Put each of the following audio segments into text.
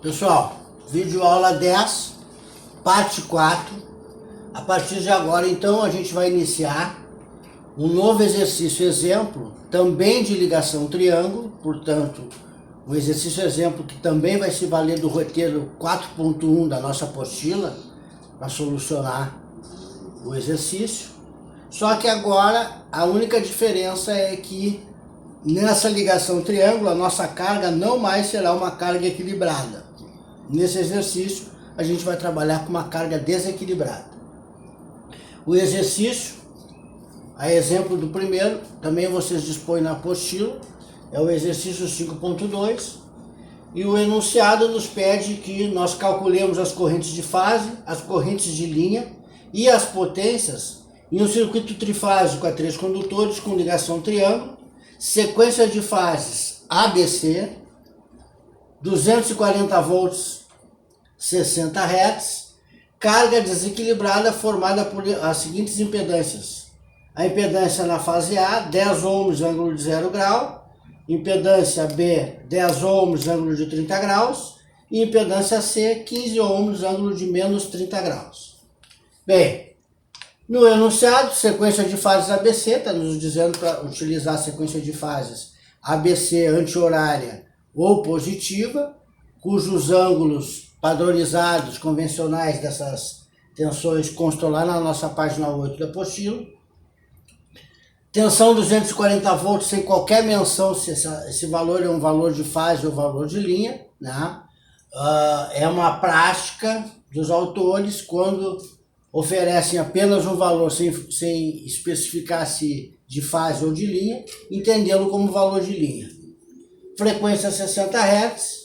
Pessoal, vídeo aula 10, parte 4. A partir de agora, então, a gente vai iniciar um novo exercício exemplo, também de ligação triângulo, portanto, um exercício exemplo que também vai se valer do roteiro 4.1 da nossa apostila, para solucionar o exercício. Só que agora, a única diferença é que nessa ligação triângulo, a nossa carga não mais será uma carga equilibrada. Nesse exercício, a gente vai trabalhar com uma carga desequilibrada. O exercício, a exemplo do primeiro, também vocês dispõem na apostila, é o exercício 5.2, e o enunciado nos pede que nós calculemos as correntes de fase, as correntes de linha e as potências em um circuito trifásico a 3 condutores com ligação triângulo, sequência de fases ABC, 240 volts, 60 Hz, carga desequilibrada formada por as seguintes impedâncias. A impedância na fase A, 10 ohms, ângulo de 0 grau, impedância B, 10 ohms, ângulo de 30 graus, e impedância C, 15 ohms, ângulo de menos 30 graus. Bem, no enunciado, sequência de fases ABC, está nos dizendo para utilizar a sequência de fases ABC anti-horária ou positiva, cujos ângulos padronizados, convencionais dessas tensões constam lá na nossa página 8 da apostila. Tensão 240 volts sem qualquer menção se esse valor é um valor de fase ou valor de linha, né? É uma prática dos autores quando oferecem apenas um valor sem especificar se de fase ou de linha, entendê-lo como valor de linha. Frequência 60 Hz,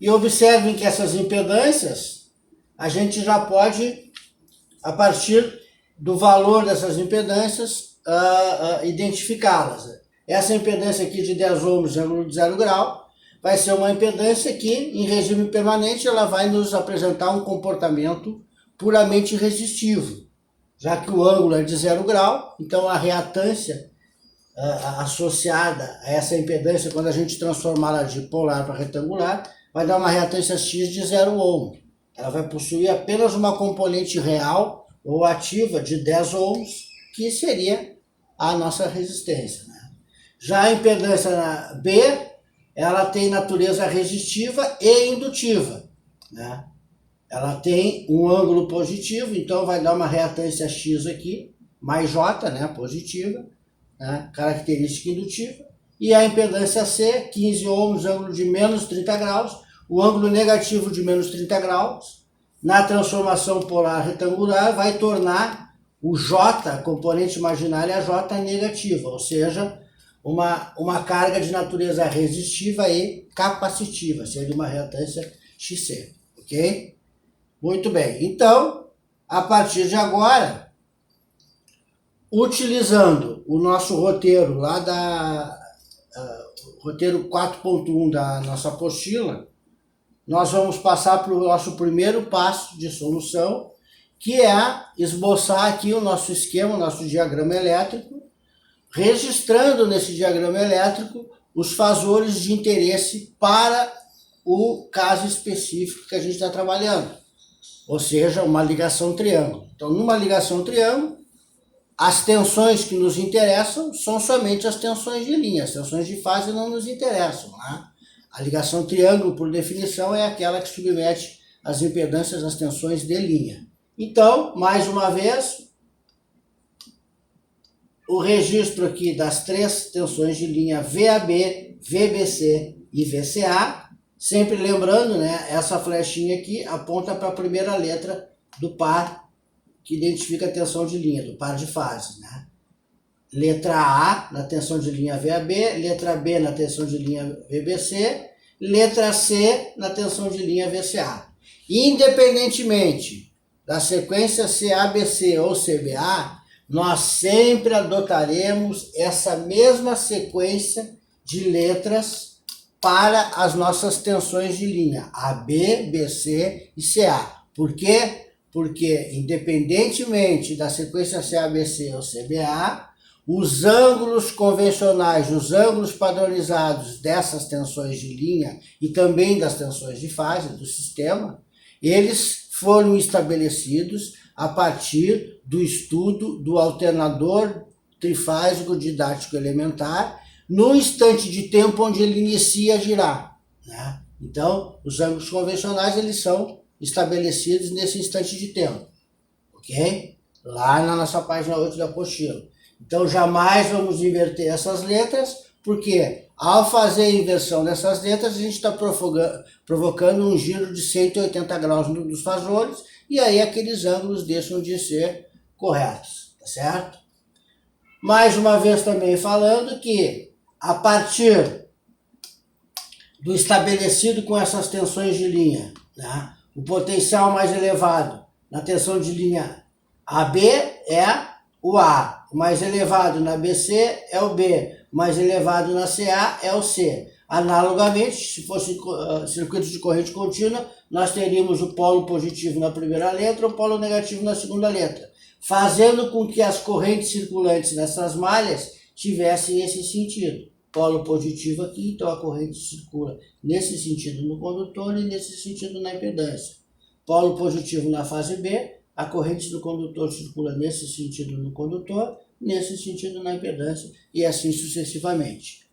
e observem que essas impedâncias, a gente já pode, a partir do valor dessas impedâncias, identificá-las. Essa impedância aqui de 10 ohms, ângulo de 0 grau, vai ser uma impedância que, em regime permanente, ela vai nos apresentar um comportamento puramente resistivo, já que o ângulo é de 0 grau, então a reatância associada a essa impedância, quando a gente transformá-la de polar para retangular, vai dar uma reatância X de 0 ohm. Ela vai possuir apenas uma componente real ou ativa de 10 ohms, que seria a nossa resistência, né? Já a impedância B, ela tem natureza resistiva e indutiva, né? Ela tem um ângulo positivo, então vai dar uma reatância X aqui, mais J, né, positiva, né, característica indutiva. E a impedância C, 15 ohms, ângulo de menos 30 graus, o ângulo negativo de menos 30 graus, na transformação polar retangular, vai tornar o J, a componente imaginária J, negativa, ou seja, uma carga de natureza resistiva e capacitiva, seria uma reatância XC, ok? Muito bem, então, a partir de agora, utilizando o nosso roteiro lá roteiro 4.1 da nossa apostila, nós vamos passar para o nosso primeiro passo de solução, que é esboçar aqui o nosso esquema, o nosso diagrama elétrico, registrando nesse diagrama elétrico os fasores de interesse para o caso específico que a gente está trabalhando, ou seja, uma ligação triângulo. Então, numa ligação triângulo, as tensões que nos interessam são somente as tensões de linha, as tensões de fase não nos interessam, né? A ligação triângulo, por definição, é aquela que submete as impedâncias às tensões de linha. Então, mais uma vez, o registro aqui das três tensões de linha VAB, VBC e VCA, sempre lembrando, né, essa flechinha aqui aponta para a primeira letra do par que identifica a tensão de linha, do par de fases, né? Letra A na tensão de linha VAB, letra B na tensão de linha VBC, letra C na tensão de linha VCA. Independentemente da sequência CABC ou CBA, nós sempre adotaremos essa mesma sequência de letras para as nossas tensões de linha, AB, BC e CA. Por quê? Porque, independentemente da sequência CABC ou CBA, os ângulos convencionais, os ângulos padronizados dessas tensões de linha e também das tensões de fase do sistema, eles foram estabelecidos a partir do estudo do alternador trifásico didático elementar no instante de tempo onde ele inicia a girar, né? Então, os ângulos convencionais eles são estabelecidos nesse instante de tempo, ok? Lá na nossa página 8 da apostila. Então, jamais vamos inverter essas letras, porque ao fazer a inversão dessas letras, a gente está provocando um giro de 180 graus dos fasores, e aí aqueles ângulos deixam de ser corretos, tá certo? Mais uma vez também falando que, a partir do estabelecido com essas tensões de linha, né, o potencial mais elevado na tensão de linha AB é o A, o mais elevado na BC é o B, o mais elevado na CA é o C. Analogamente, se fosse circuito de corrente contínua, nós teríamos o polo positivo na primeira letra, o polo negativo na segunda letra, fazendo com que as correntes circulantes nessas malhas tivessem esse sentido. Polo positivo aqui, então a corrente circula nesse sentido no condutor e nesse sentido na impedância. Polo positivo na fase B, a corrente do condutor circula nesse sentido no condutor, nesse sentido na impedância e assim sucessivamente.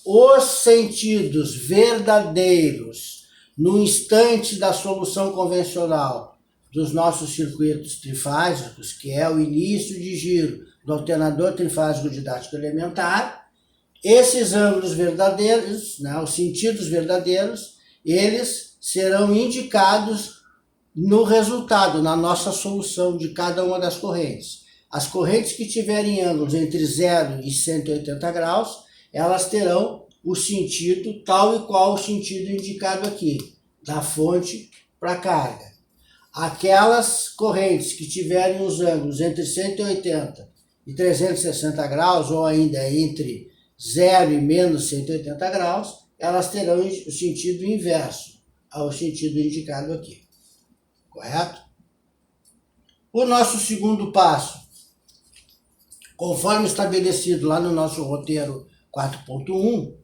Os sentidos verdadeiros no instante da solução convencional dos nossos circuitos trifásicos, que é o início de giro do alternador trifásico didático elementar, esses ângulos verdadeiros, né, os sentidos verdadeiros, eles serão indicados no resultado, na nossa solução de cada uma das correntes. As correntes que tiverem ângulos entre 0 e 180 graus, elas terão o sentido tal e qual o sentido indicado aqui, da fonte para a carga. Aquelas correntes que tiverem os ângulos entre 180 e 360 graus, ou ainda entre 0 e menos 180 graus, elas terão o sentido inverso ao sentido indicado aqui. Correto? O nosso segundo passo, conforme estabelecido lá no nosso roteiro 4.1,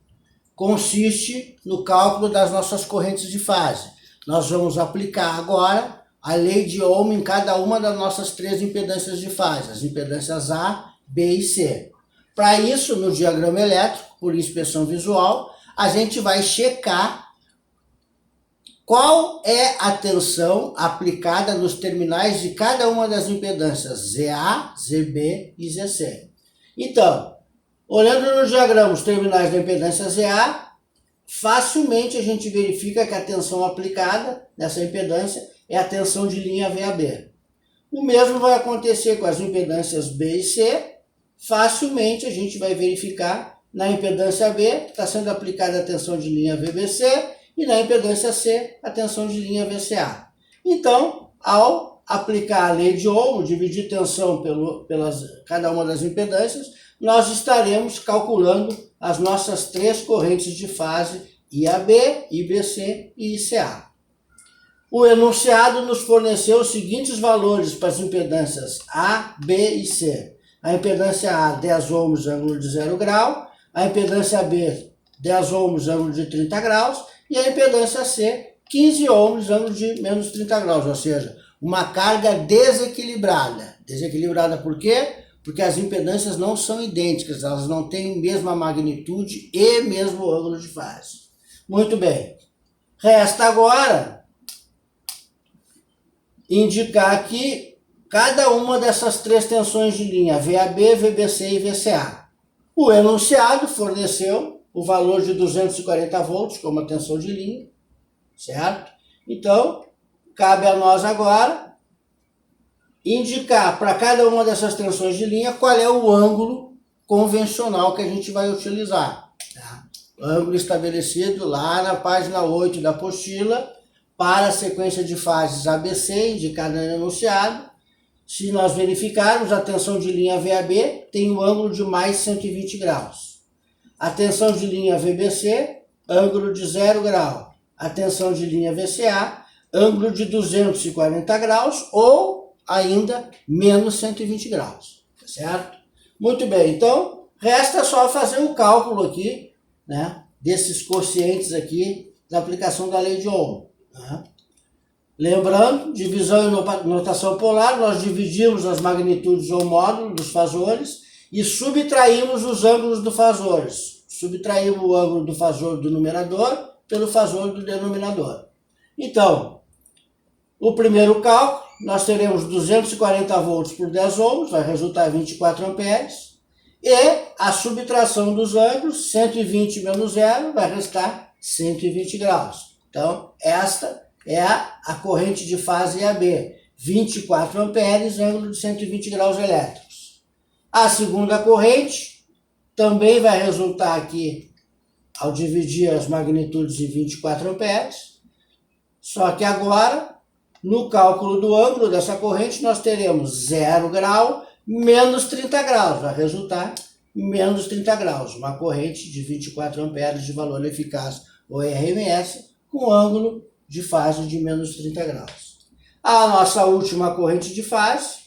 consiste no cálculo das nossas correntes de fase. Nós vamos aplicar agora a lei de Ohm em cada uma das nossas 3 impedâncias de fase, as impedâncias A, B e C. Para isso, no diagrama elétrico, por inspeção visual, a gente vai checar qual é a tensão aplicada nos terminais de cada uma das impedâncias ZA, ZB e ZC. Então, olhando no diagrama os terminais da impedância ZA, facilmente a gente verifica que a tensão aplicada nessa impedância é a tensão de linha VAB. O mesmo vai acontecer com as impedâncias B e C. Facilmente a gente vai verificar na impedância B que está sendo aplicada a tensão de linha VBC e na impedância C a tensão de linha VCA. Então, ao aplicar a lei de Ohm, dividir tensão pelas cada uma das impedâncias, nós estaremos calculando as nossas 3 correntes de fase IAB, IBC e ICA. O enunciado nos forneceu os seguintes valores para as impedâncias A, B e C. A impedância A, 10 ohms, ângulo de 0 grau. A impedância B, 10 ohms, ângulo de 30 graus. E a impedância C, 15 ohms, ângulo de menos 30 graus. Ou seja, uma carga desequilibrada. Desequilibrada por quê? Porque as impedâncias não são idênticas, elas não têm a mesma magnitude e mesmo ângulo de fase. Muito bem. Resta agora indicar aqui cada uma dessas 3 tensões de linha, VAB, VBC e VCA. O enunciado forneceu o valor de 240 volts como a tensão de linha, certo? Então, cabe a nós agora indicar para cada uma dessas tensões de linha qual é o ângulo convencional que a gente vai utilizar. Tá? O ângulo estabelecido lá na página 8 da apostila para a sequência de fases ABC, indicada no enunciado. Se nós verificarmos, a tensão de linha VAB tem um ângulo de mais 120 graus. A tensão de linha VBC, ângulo de 0 grau. A tensão de linha VCA, ângulo de 240 graus ou ainda menos 120 graus, tá certo? Muito bem, então resta só fazer um cálculo aqui, né, desses quocientes aqui da aplicação da lei de Ohm. Né? Lembrando, divisão em notação polar, nós dividimos as magnitudes ou módulos dos fasores e subtraímos os ângulos dos fasores. Subtraímos o ângulo do fasor do numerador pelo fasor do denominador. Então, o primeiro cálculo, nós teremos 240 volts por 10 ohms, vai resultar 24 amperes. E a subtração dos ângulos, 120 menos 0, vai restar 120 graus. Então, esta é a corrente de fase EAB, 24 amperes, ângulo de 120 graus elétricos. A segunda corrente também vai resultar aqui, ao dividir as magnitudes em 24 amperes, só que agora, no cálculo do ângulo dessa corrente, nós teremos 0 grau menos 30 graus, vai resultar menos 30 graus, uma corrente de 24 amperes de valor eficaz, ou RMS, com ângulo de fase de menos 30 graus. A nossa última corrente de fase,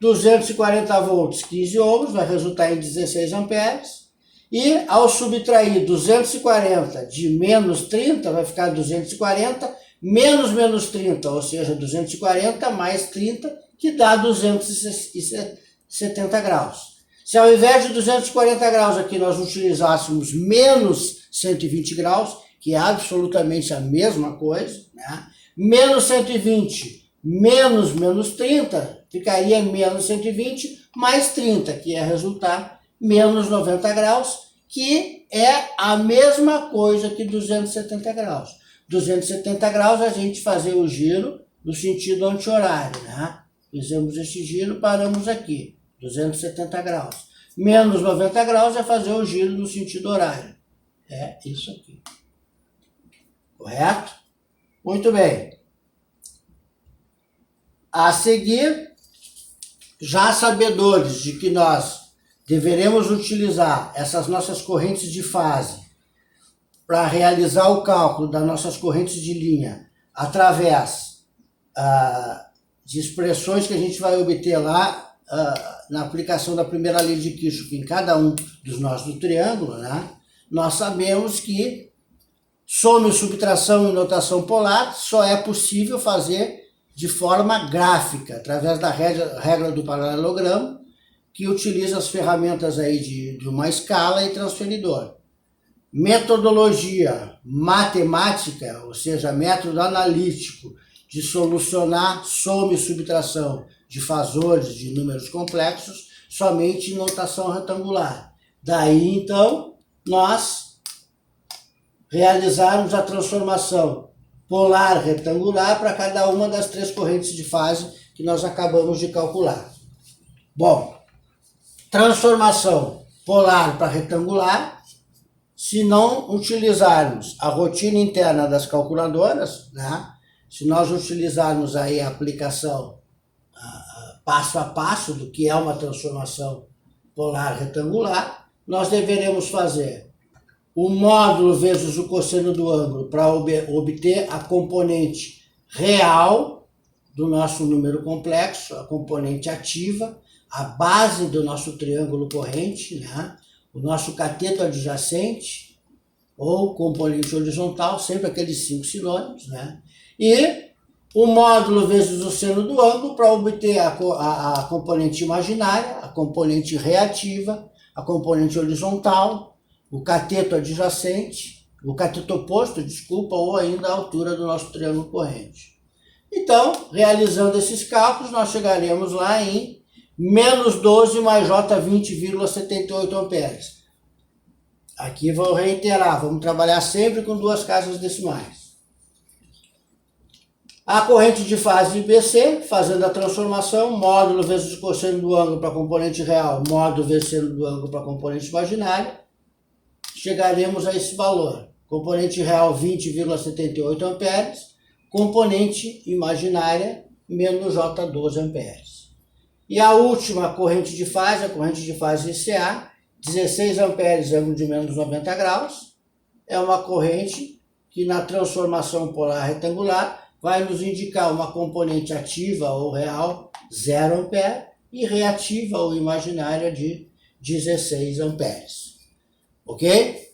240 volts, 15 ohms, vai resultar em 16 amperes, e ao subtrair 240 de menos 30, vai ficar 240 menos 30, ou seja, 240 mais 30, que dá 270 graus. Se ao invés de 240 graus aqui nós utilizássemos menos 120 graus, que é absolutamente a mesma coisa, né? Menos 120 menos 30, ficaria menos 120 mais 30, que ia resultar menos 90 graus, que é a mesma coisa que 270 graus. 270 graus a gente fazer o giro no sentido anti-horário, né? Fizemos este giro, paramos aqui, 270 graus. Menos 90 graus é fazer o giro no sentido horário. É isso aqui. Correto? Muito bem. A seguir, já sabedores de que nós deveremos utilizar essas nossas correntes de fase para realizar o cálculo das nossas correntes de linha através de expressões que a gente vai obter lá na aplicação da primeira lei de Kirchhoff em cada um dos nós do triângulo, né? Nós sabemos que soma e subtração em notação polar só é possível fazer de forma gráfica, através da regra do paralelogramo, que utiliza as ferramentas aí de uma escala e transferidor. Metodologia matemática, ou seja, método analítico de solucionar soma e subtração de fasores de números complexos somente em notação retangular. Daí, então, nós realizarmos a transformação polar retangular para cada uma das três correntes de fase que nós acabamos de calcular. Bom, transformação polar para retangular, se não utilizarmos a rotina interna das calculadoras, né? Se nós utilizarmos aí a aplicação passo a passo do que é uma transformação polar retangular, nós deveremos fazer o módulo vezes o cosseno do ângulo para obter a componente real do nosso número complexo, a componente ativa, a base do nosso triângulo corrente, né? O nosso cateto adjacente, ou componente horizontal, sempre aqueles 5 sinônimos, né? E o módulo vezes o seno do ângulo para obter a componente imaginária, a componente reativa, a componente horizontal, o cateto adjacente, o cateto oposto, desculpa, ou ainda a altura do nosso triângulo corrente. Então, realizando esses cálculos, nós chegaremos lá em menos 12 mais J20,78 amperes. Aqui vou reiterar, vamos trabalhar sempre com duas casas decimais. A corrente de fase IBC, fazendo a transformação, módulo vezes o cosseno do ângulo para a componente real, módulo vezes seno do ângulo para a componente imaginária, chegaremos a esse valor. Componente real 20,78 amperes, componente imaginária menos J12 amperes. E a última corrente de fase, a corrente de fase ICA, 16 amperes, ângulo de menos 90 graus, é uma corrente que na transformação polar retangular vai nos indicar uma componente ativa ou real 0 ampere e reativa ou imaginária de 16 amperes. Ok?